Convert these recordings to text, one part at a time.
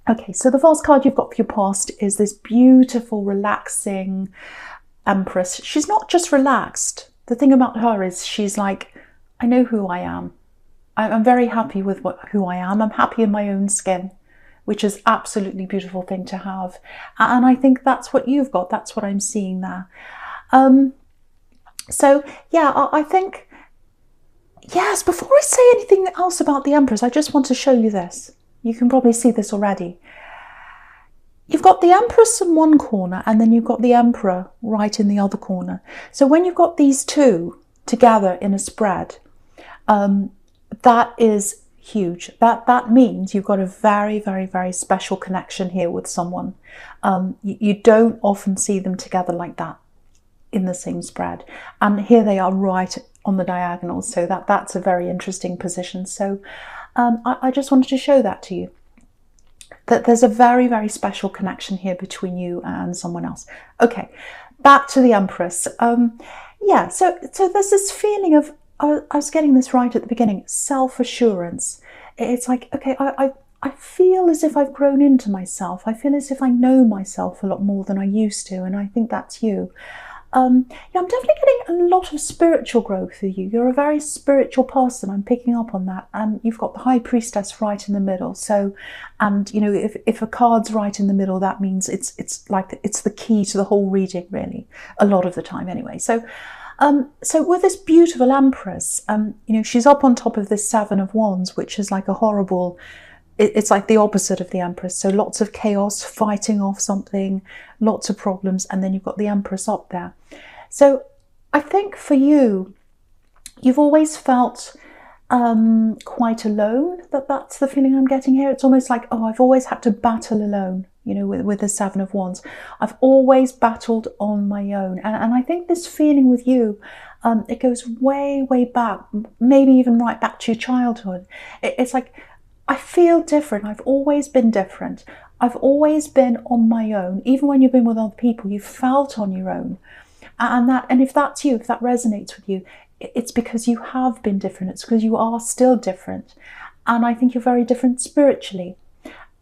Okay, so the vase card you've got for your past is this beautiful, relaxing Empress. She's not just relaxed. The thing about her is she's like, I know who I am. I'm very happy with who I am. I'm happy in my own skin, which is absolutely beautiful thing to have. And I think that's what you've got. That's what I'm seeing there. So yeah, I think, yes, before I say anything else about the Empress, I just want to show you this. You can probably see this already. You've got the Empress in one corner and then you've got the Emperor right in the other corner. So when you've got these two together in a spread, that is huge. That means you've got a very, very, very special connection here with someone. You don't often see them together like that in the same spread. And here they are right on the diagonal. So that's a very interesting position. So I just wanted to show that to you. That there's a very, very special connection here between you and someone else. Okay, back to the Empress. Yeah, so there's this feeling of, I was getting this right at the beginning, self-assurance. It's like, okay, I feel as if I've grown into myself. I feel as if I know myself a lot more than I used to, and I think that's you. Yeah, I'm definitely getting a lot of spiritual growth with you. You're a very spiritual person. I'm picking up on that. And you've got the High Priestess right in the middle. So, and you know, if a card's right in the middle, that means it's like it's the key to the whole reading, really, a lot of the time anyway. So, so with this beautiful Empress, you know, she's up on top of this Seven of Wands, which is like a horrible, it's like the opposite of the Empress. So lots of chaos, fighting off something, lots of problems, and then you've got the Empress up there. So I think for you, you've always felt quite alone. That's the feeling I'm getting here. It's almost like, oh, I've always had to battle alone, you know, with the Seven of Wands. I've always battled on my own. And I think this feeling with you, it goes way, way back, maybe even right back to your childhood. It's like, I feel different. I've always been different. I've always been on my own. Even when you've been with other people, you've felt on your own. And if that's you, if that resonates with you, it's because you have been different. It's because you are still different. And I think you're very different spiritually.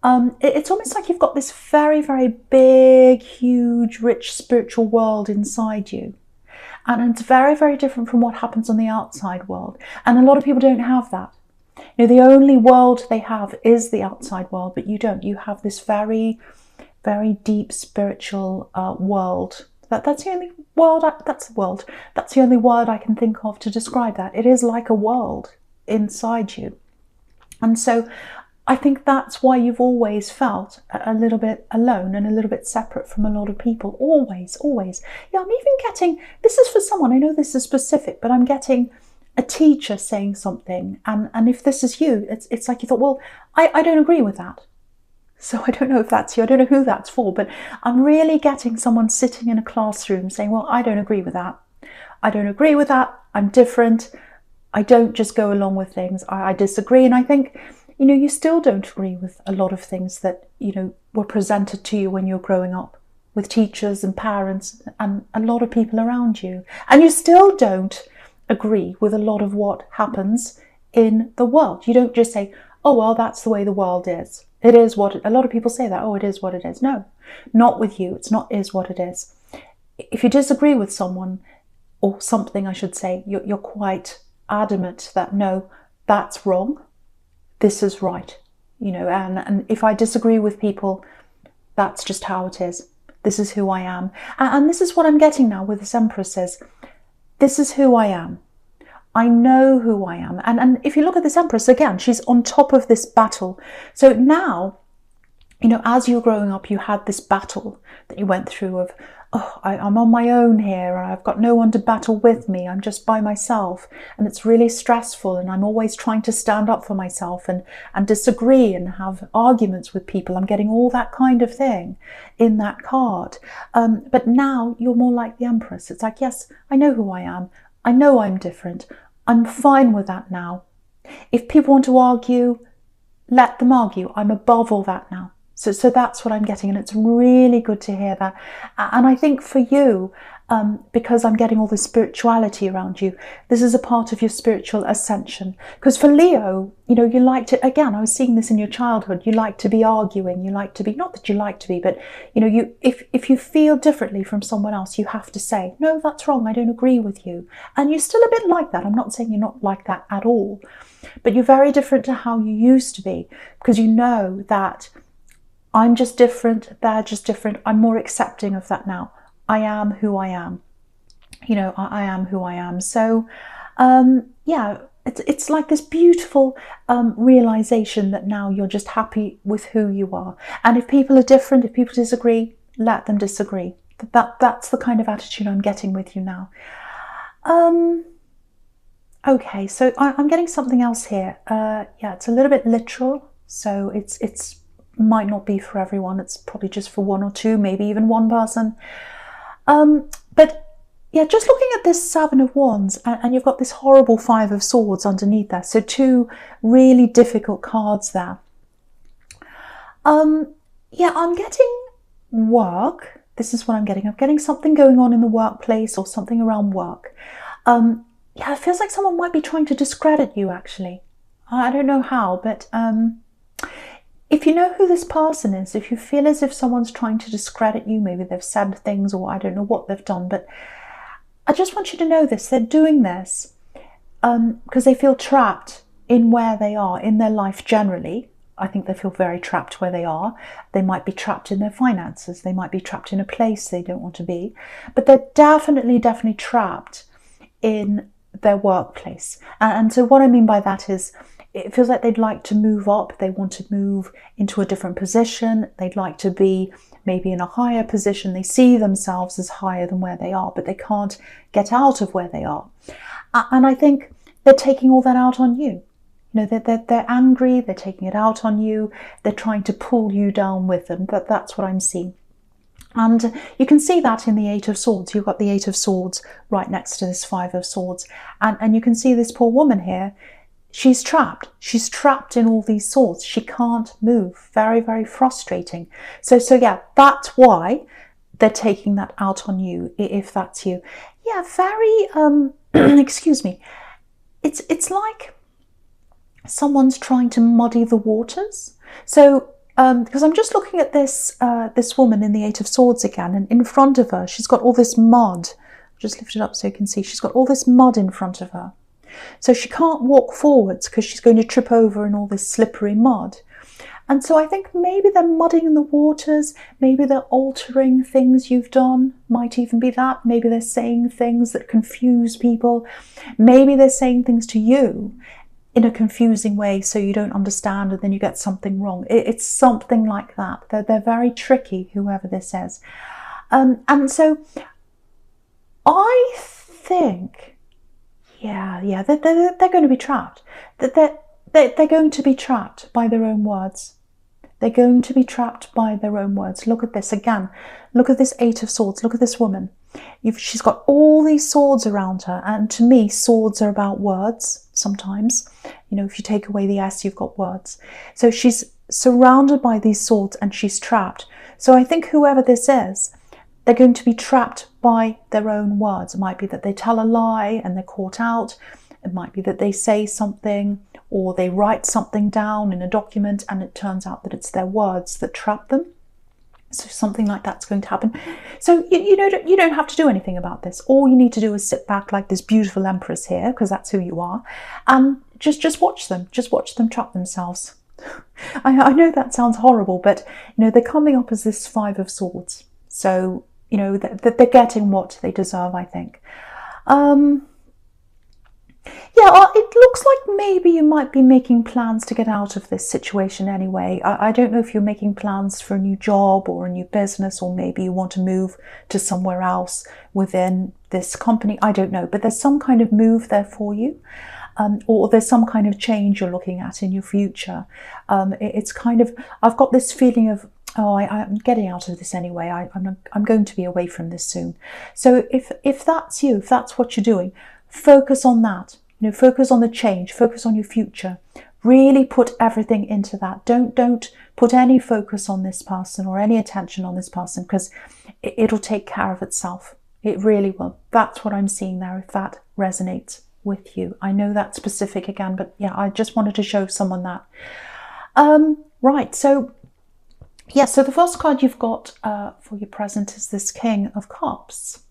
It's almost like you've got this very, very big, huge, rich spiritual world inside you. And it's very, very different from what happens on the outside world. And a lot of people don't have that. You know, the only world they have is the outside world, but you don't. You have this very, very deep spiritual world. That's the only world. That's the only word I can think of to describe that. It is like a world inside you, and so I think that's why you've always felt a little bit alone and a little bit separate from a lot of people. Always, always. Yeah, I'm even getting. This is for someone. I know this is specific, but I'm getting a teacher saying something, and if this is you, it's like you thought, well, I don't agree with that. So I don't know if that's you, I don't know who that's for, but I'm really getting someone sitting in a classroom saying, well, I don't agree with that. I don't agree with that. I'm different. I don't just go along with things. I disagree. And I think, you know, you still don't agree with a lot of things that, you know, were presented to you when you're growing up with teachers and parents and a lot of people around you. And you still don't agree with a lot of what happens in the world. You don't just say, oh, well, that's the way the world is. It is what a lot of people say that, oh, it is what it is. No, not with you. It's not is what it is. If you disagree with someone or something, I should say, you're quite adamant that no, that's wrong. This is right. You know, and if I disagree with people, that's just how it is. This is who I am. And this is what I'm getting now with this Empress is, this is who I am. I know who I am. And if you look at this Empress, again, she's on top of this battle. So now, you know, as you were growing up, you had this battle that you went through of, oh, I'm on my own here. I've got no one to battle with me. I'm just by myself. And it's really stressful. And I'm always trying to stand up for myself and disagree and have arguments with people. I'm getting all that kind of thing in that card. But now you're more like the Empress. It's like, yes, I know who I am. I know I'm different. I'm fine with that now. If people want to argue, let them argue. I'm above all that now. So that's what I'm getting, and it's really good to hear that. And I think for you, because I'm getting all this spirituality around you, this is a part of your spiritual ascension. Because for Leo, you know, you like to, again, I was seeing this in your childhood, you like to be arguing, you like to be, not that you like to be, but, you know, if you feel differently from someone else, you have to say, no, that's wrong, I don't agree with you. And you're still a bit like that. I'm not saying you're not like that at all, but you're very different to how you used to be, because you know that I'm just different, they're just different. I'm more accepting of that now. I am who I am. You know, I am who I am. So, yeah, it's like this beautiful realization that now you're just happy with who you are. And if people are different, if people disagree, let them disagree. That's the kind of attitude I'm getting with you now. Okay, so I'm getting something else here. Yeah, it's a little bit literal, so it's might not be for everyone. It's probably just for one or two, maybe even one person. But yeah, just looking at this Seven of Wands, and you've got this horrible Five of Swords underneath there. So two really difficult cards there. Yeah, I'm getting work. This is what I'm getting. I'm getting something going on in the workplace or something around work. Yeah, it feels like someone might be trying to discredit you, actually. I don't know how, but if you know who this person is, if you feel as if someone's trying to discredit you, maybe they've said things or I don't know what they've done, but I just want you to know this. They're doing this because they feel trapped in where they are, in their life generally. I think they feel very trapped where they are. They might be trapped in their finances. They might be trapped in a place they don't want to be. But they're definitely trapped in their workplace. And so what I mean by that is, it feels like they'd like to move up. They want to move into a different position. They'd like to be maybe in a higher position. They see themselves as higher than where they are, but they can't get out of where they are. And I think they're taking all that out on you. You know, they're angry. They're taking it out on you. They're trying to pull you down with them. That's what I'm seeing. And you can see that in the Eight of Swords. You've got the Eight of Swords right next to this Five of Swords. And you can see this poor woman here. She's trapped. She's trapped in all these swords. She can't move. Very, very frustrating. So yeah, that's why they're taking that out on you, if that's you. Yeah, very, excuse me. It's like someone's trying to muddy the waters. So, because I'm just looking at this woman in the Eight of Swords again, and in front of her, she's got all this mud. I'll just lift it up so you can see. She's got all this mud in front of her. So she can't walk forwards because she's going to trip over in all this slippery mud. And so I think maybe they're muddying the waters, maybe they're altering things you've done, might even be that. Maybe they're saying things that confuse people. Maybe they're saying things to you in a confusing way so you don't understand and then you get something wrong. It's something like that. They're very tricky, whoever this is. And so I think... Yeah, they're going to be trapped. They're going to be trapped by their own words. They're going to be trapped by their own words. Look at this again. Look at this Eight of Swords. Look at this woman. She's got all these swords around her. And to me, swords are about words sometimes. You know, if you take away the S, you've got words. So she's surrounded by these swords and she's trapped. So I think whoever this is, they're going to be trapped by their own words. It might be that they tell a lie and they're caught out. It might be that they say something or they write something down in a document and it turns out that it's their words that trap them. So something like that's going to happen. So you don't have to do anything about this. All you need to do is sit back like this beautiful Empress here, because that's who you are, and just watch them. Just watch them trap themselves. I know that sounds horrible, but you know, they're coming up as this Five of Swords. So you know, they're getting what they deserve, I think. Yeah, it looks like maybe you might be making plans to get out of this situation anyway. I don't know if you're making plans for a new job or a new business, or maybe you want to move to somewhere else within this company. I don't know, but there's some kind of move there for you. Or there's some kind of change you're looking at in your future. It's kind of, I've got this feeling of, oh, I'm getting out of this anyway. I'm going to be away from this soon. So if that's you, if that's what you're doing, focus on that. You know, focus on the change. Focus on your future. Really put everything into that. Don't put any focus on this person or any attention on this person, because it'll take care of itself. It really will. That's what I'm seeing there, if that resonates with you. I know that's specific again, but yeah, I just wanted to show someone that. Right, so yeah, so the first card you've got for your present is this King of Cups.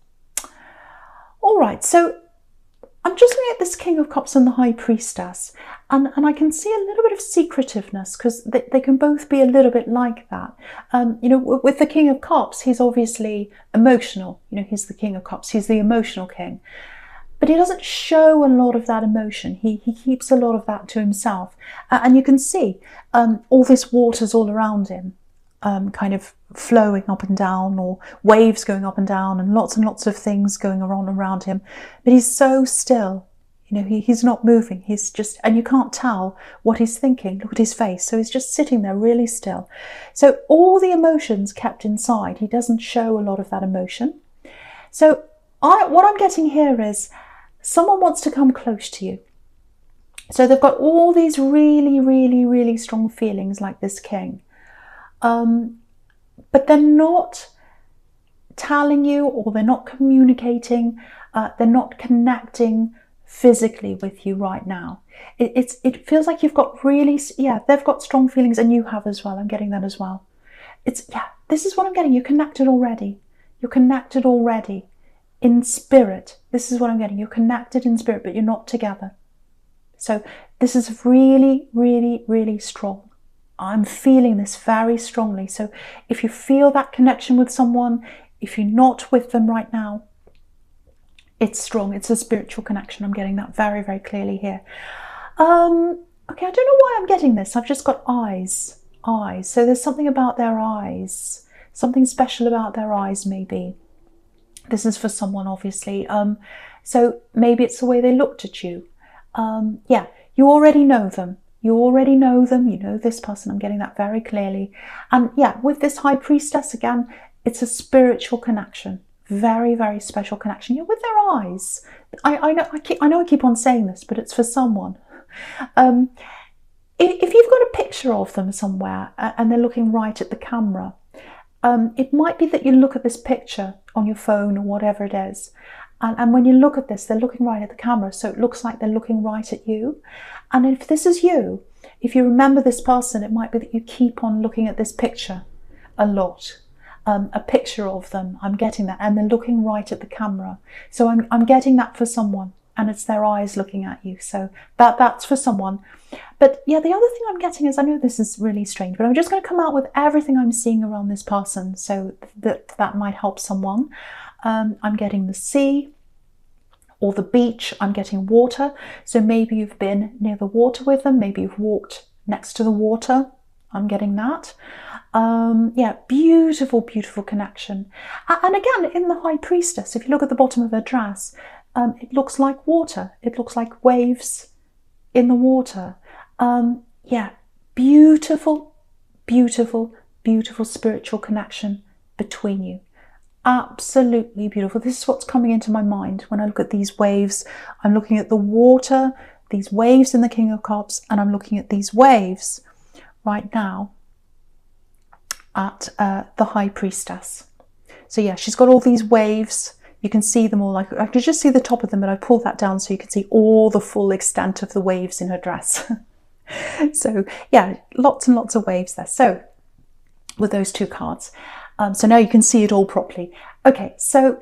All right, so I'm just looking at this King of Cups and the High Priestess, and I can see a little bit of secretiveness, because they can both be a little bit like that. You know, with the King of Cups, he's obviously emotional. You know, he's the King of Cups. He's the emotional king. But he doesn't show a lot of that emotion. He keeps a lot of that to himself. And you can see all this water's all around him, kind of flowing up and down, or waves going up and down, and lots of things going on around him. But he's so still. You know, he's not moving. He's just, and you can't tell what he's thinking. Look at his face. So he's just sitting there really still. So all the emotions kept inside. He doesn't show a lot of that emotion. So what I'm getting here is someone wants to come close to you. So they've got all these really strong feelings like this king. But they're not telling you, or they're not communicating, they're not connecting physically with you right now. It feels like you've got really, yeah, they've got strong feelings, and you have as well. I'm getting that as well. Yeah, this is what I'm getting. You're connected already. You're connected already in spirit. This is what I'm getting. You're connected in spirit, but you're not together. So this is really strong. I'm feeling this very strongly. So if you feel that connection with someone, if you're not with them right now, it's strong. It's a spiritual connection. I'm getting that very clearly here. Okay, I don't know why I'm getting this. I've just got eyes. So there's something about their eyes. Something special about their eyes, maybe. This is for someone, obviously. So maybe it's the way they looked at you. Yeah, you already know them. You already know them. You know this person. I'm getting that very clearly. And yeah, with this High Priestess, again, it's a spiritual connection. Very special connection. You're with their eyes. I know I keep on saying this, but it's for someone. If you've got a picture of them somewhere and they're looking right at the camera, it might be that you look at this picture on your phone or whatever it is. And when you look at this, they're looking right at the camera. So it looks like they're looking right at you. And if this is you, if you remember this person, it might be that you keep on looking at this picture a lot. A picture of them, I'm getting that. And they're looking right at the camera. So I'm getting that for someone. And it's their eyes looking at you. So that's for someone. But yeah, the other thing I'm getting is, I know this is really strange, but I'm just going to come out with everything I'm seeing around this person, so that might help someone. I'm getting the sea or the beach. I'm getting water. So maybe you've been near the water with them. Maybe you've walked next to the water. I'm getting that. Yeah, beautiful connection. And again, in the High Priestess, if you look at the bottom of her dress, it looks like water. It looks like waves in the water. Yeah, beautiful spiritual connection between you. Absolutely beautiful. This is what's coming into my mind when I look at these waves. I'm looking at the water, these waves in the King of Cups, and I'm looking at these waves right now at the High Priestess. So yeah, she's got all these waves. You can see them all. Like, I could just see the top of them, but I pulled that down so you can see all the full extent of the waves in her dress. So yeah, lots and lots of waves there. So with those two cards. So now you can see it all properly. Okay, so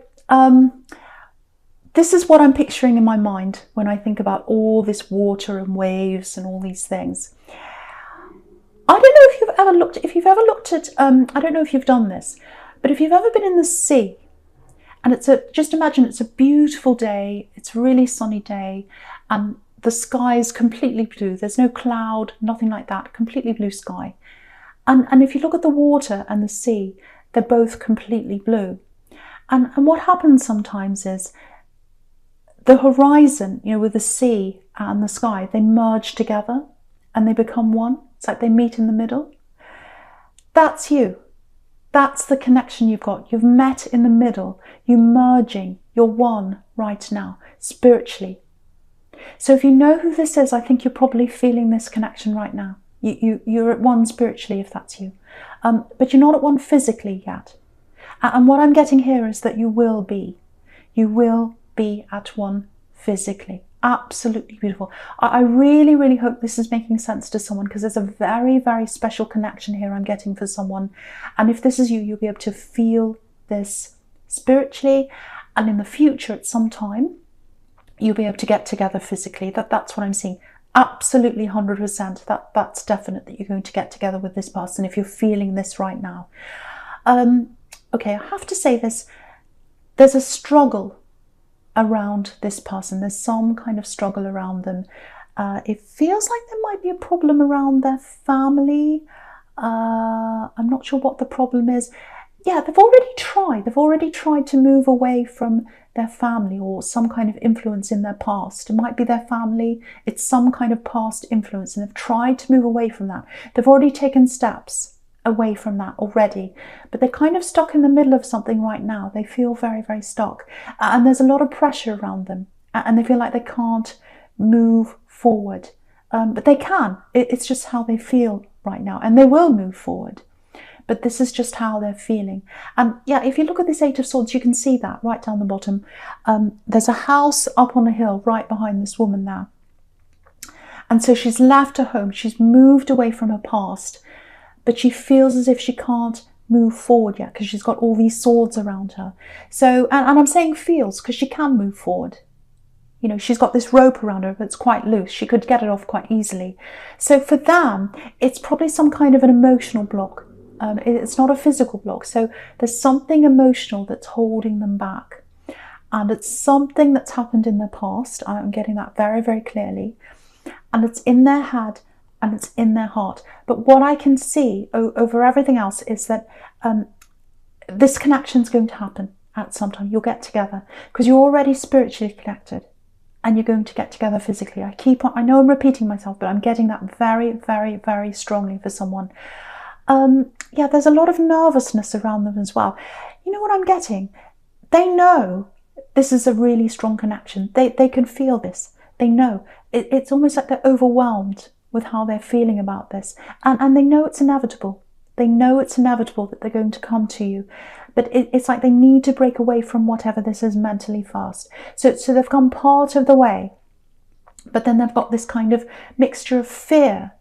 this is what I'm picturing in my mind when I think about all this water and waves and all these things. I don't know if you've ever looked at, I don't know if you've done this, but if you've ever been in the sea, and just imagine it's a beautiful day, it's a really sunny day, and the sky is completely blue. There's no cloud, nothing like that, completely blue sky. And if you look at the water and the sea, they're both completely blue. And what happens sometimes is the horizon, you know, with the sea and the sky, they merge together and they become one. It's like they meet in the middle. That's you. That's the connection you've got. You've met in the middle. You're merging. You're one right now, spiritually. So if you know who this is, I think you're probably feeling this connection right now. You're at one spiritually, if that's you. But you're not at one physically yet. And what I'm getting here is that you will be. You will be at one physically. Absolutely beautiful. I really, really hope this is making sense to someone, because there's a very, very special connection here I'm getting for someone. And if this is you, you'll be able to feel this spiritually, and in the future at some time you'll be able to get together physically. That's what I'm seeing. Absolutely 100%. That's definite that you're going to get together with this person if you're feeling this right now. Okay, I have to say this. There's a struggle around this person. There's some kind of struggle around them. It feels like there might be a problem around their family. I'm not sure what the problem is. Yeah, they've already tried to move away from their family or some kind of influence in their past. It might be their family, it's some kind of past influence, and they've tried to move away from that. They've already taken steps away from that already, but they're kind of stuck in the middle of something right now. They feel very, very stuck, and there's a lot of pressure around them, and they feel like they can't move forward. But they can. It's just how they feel right now, and they will move forward. But this is just how they're feeling. And yeah, if you look at this Eight of Swords, you can see that right down the bottom. There's a house up on a hill right behind this woman there. And so she's left her home. She's moved away from her past, but she feels as if she can't move forward yet because she's got all these swords around her. So, and I'm saying feels because she can move forward. You know, she's got this rope around her, but it's quite loose. She could get it off quite easily. So for them, it's probably some kind of an emotional block. It's not a physical block. So there's something emotional that's holding them back. And it's something that's happened in their past. I'm getting that very, very clearly. And it's in their head and it's in their heart. But what I can see over everything else is that this connection is going to happen at some time. You'll get together because you're already spiritually connected. And you're going to get together physically. I know I'm repeating myself, but I'm getting that very, very, very strongly for someone. Yeah, there's a lot of nervousness around them as well. You know what I'm getting? They know this is a really strong connection. They can feel this. They know. It's almost like they're overwhelmed with how they're feeling about this. And they know it's inevitable. They know it's inevitable that they're going to come to you. But it's like they need to break away from whatever this is mentally first. So they've come part of the way. But then they've got this kind of mixture of fear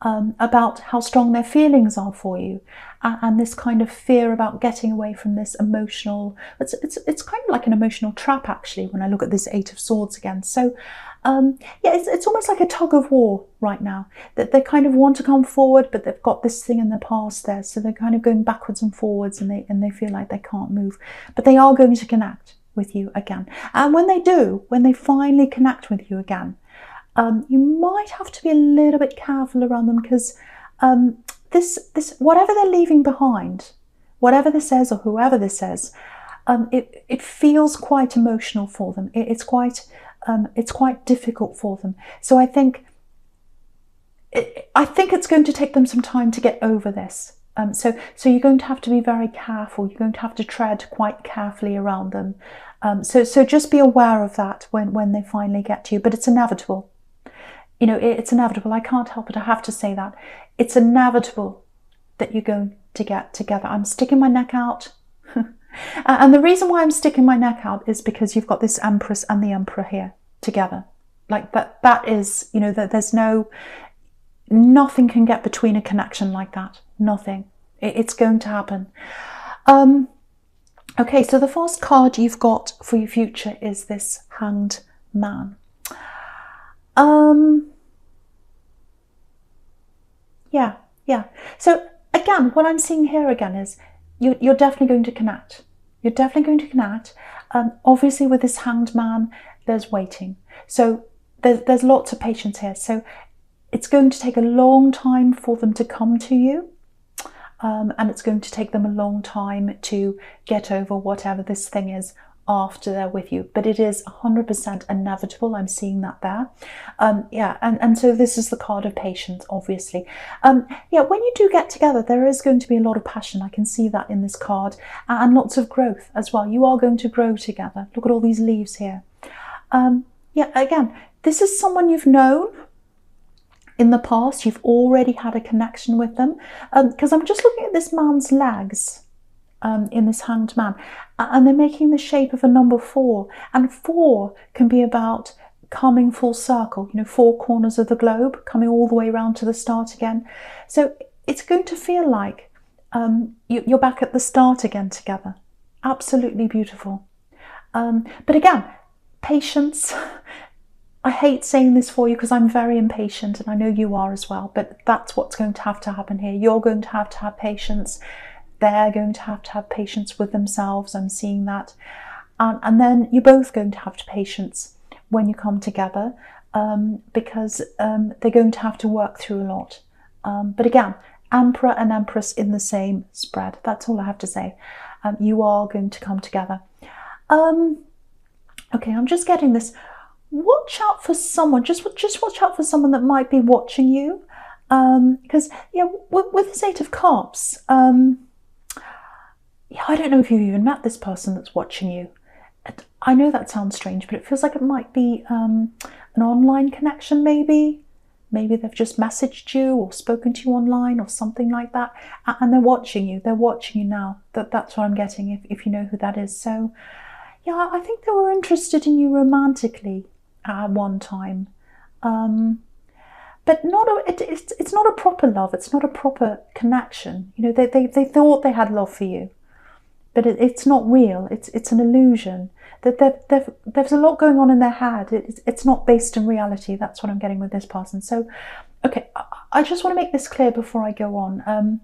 about how strong their feelings are for you, and this kind of fear about getting away from this emotional. It's kind of like an emotional trap, actually, when I look at this Eight of Swords again. So yeah, it's almost like a tug of war right now, that they kind of want to come forward, but they've got this thing in the past there, so they're kind of going backwards and forwards, and they feel like they can't move. But they are going to connect with you again, and when they do, when they finally connect with you again, you might have to be a little bit careful around them, because this whatever they're leaving behind, whatever this is or whoever this is, it feels quite emotional for them. It's quite difficult for them. So I think it's going to take them some time to get over this. So you're going to have to be very careful. You're going to have to tread quite carefully around them. So just be aware of that when they finally get to you. But it's inevitable. You know, it's inevitable. I can't help it. I have to say that. It's inevitable that you're going to get together. I'm sticking my neck out. And the reason why I'm sticking my neck out is because you've got this Empress and the Emperor here together. Like that is, you know, that there's nothing can get between a connection like that. Nothing. It's going to happen. Okay, so the first card you've got for your future is this Hanged Man. Yeah. So again, what I'm seeing here again is you're definitely going to connect. You're definitely going to connect. Obviously, with this Hanged Man, there's waiting. So there's lots of patience here. So it's going to take a long time for them to come to you. And it's going to take them a long time to get over whatever this thing is after they're with you. But it is 100% inevitable. I'm seeing that there. Yeah, and so this is the card of patience, obviously. Yeah, when you do get together, there is going to be a lot of passion. I can see that in this card. And lots of growth as well. You are going to grow together. Look at all these leaves here. Yeah, again, this is someone you've known. in the past, you've already had a connection with them. Because I'm just looking at this man's legs in this Hanged Man, and they're making the shape of a number 4. And 4 can be about coming full circle, 4 corners of the globe, coming all the way around to the start again. So it's going to feel like you're back at the start again together. Absolutely beautiful. But again, patience. I hate saying this for you because I'm very impatient, and I know you are as well, but that's what's going to have to happen here. You're going to have patience. They're going to have patience with themselves. I'm seeing that. And then you're both going to have patience when you come together, because they're going to have to work through a lot. But again, Emperor and Empress in the same spread. That's all I have to say. You are going to come together. Okay, I'm just getting this. Watch out for someone. Just watch out for someone that might be watching you. Because with this 8 of Cups, I don't know if you've even met this person that's watching you. I know that sounds strange, but it feels like it might be an online connection, maybe. Maybe they've just messaged you or spoken to you online or something like that, and they're watching you. They're watching you now. That's what I'm getting, if you know who that is. So, yeah, I think they were interested in you romantically at one time. But it's not a proper love. It's not a proper connection. They thought they had love for you, but it's not real. It's an illusion. There's a lot going on in their head. It's not based in reality. That's what I'm getting with this person. So, okay, I just want to make this clear before I go on.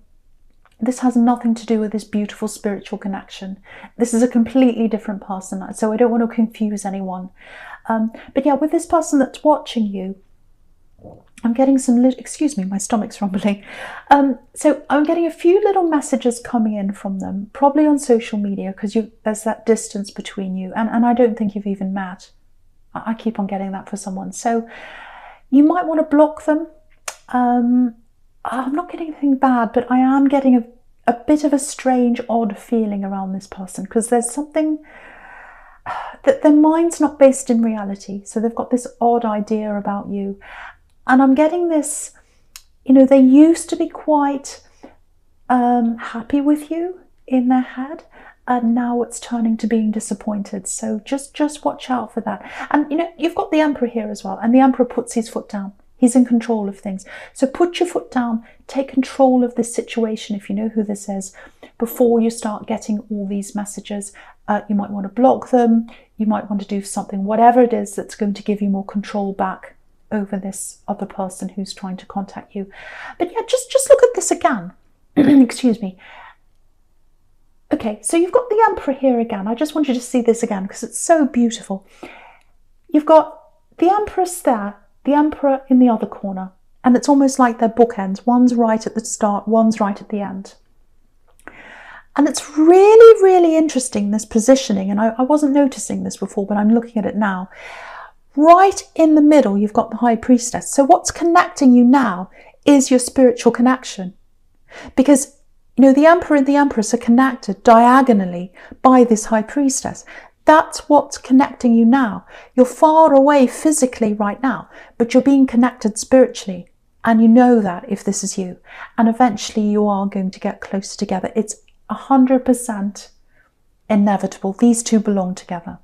This has nothing to do with this beautiful spiritual connection. This is a completely different person, so I don't want to confuse anyone. But yeah, with this person that's watching you, I'm getting some, excuse me, my stomach's rumbling. So I'm getting a few little messages coming in from them, probably on social media, because there's that distance between you, and I don't think you've even met. I keep on getting that for someone. So you might want to block them. I'm not getting anything bad, but I am getting a bit of a strange, odd feeling around this person, because there's something that their mind's not based in reality. So they've got this odd idea about you. And I'm getting this, they used to be quite happy with you in their head, and now it's turning to being disappointed. So just watch out for that. And, you've got the Emperor here as well, and the Emperor puts his foot down. He's in control of things. So put your foot down, take control of this situation, if you know who this is, before you start getting all these messages. You might want to block them. You might want to do something, whatever it is that's going to give you more control back over this other person who's trying to contact you. But yeah, just look at this again. Excuse me. Okay, so you've got the Emperor here again. I just want you to see this again because it's so beautiful. You've got the Empress there, the Emperor in the other corner, and it's almost like they're bookends. One's right at the start, one's right at the end. And it's really, really interesting, this positioning, and I wasn't noticing this before, but I'm looking at it now. Right in the middle, you've got the High Priestess. So what's connecting you now is your spiritual connection. Because, the Emperor and the Empress are connected diagonally by this High Priestess. That's what's connecting you now. You're far away physically right now, but you're being connected spiritually. And you know that if this is you. And eventually you are going to get closer together. It's 100% inevitable. These two belong together.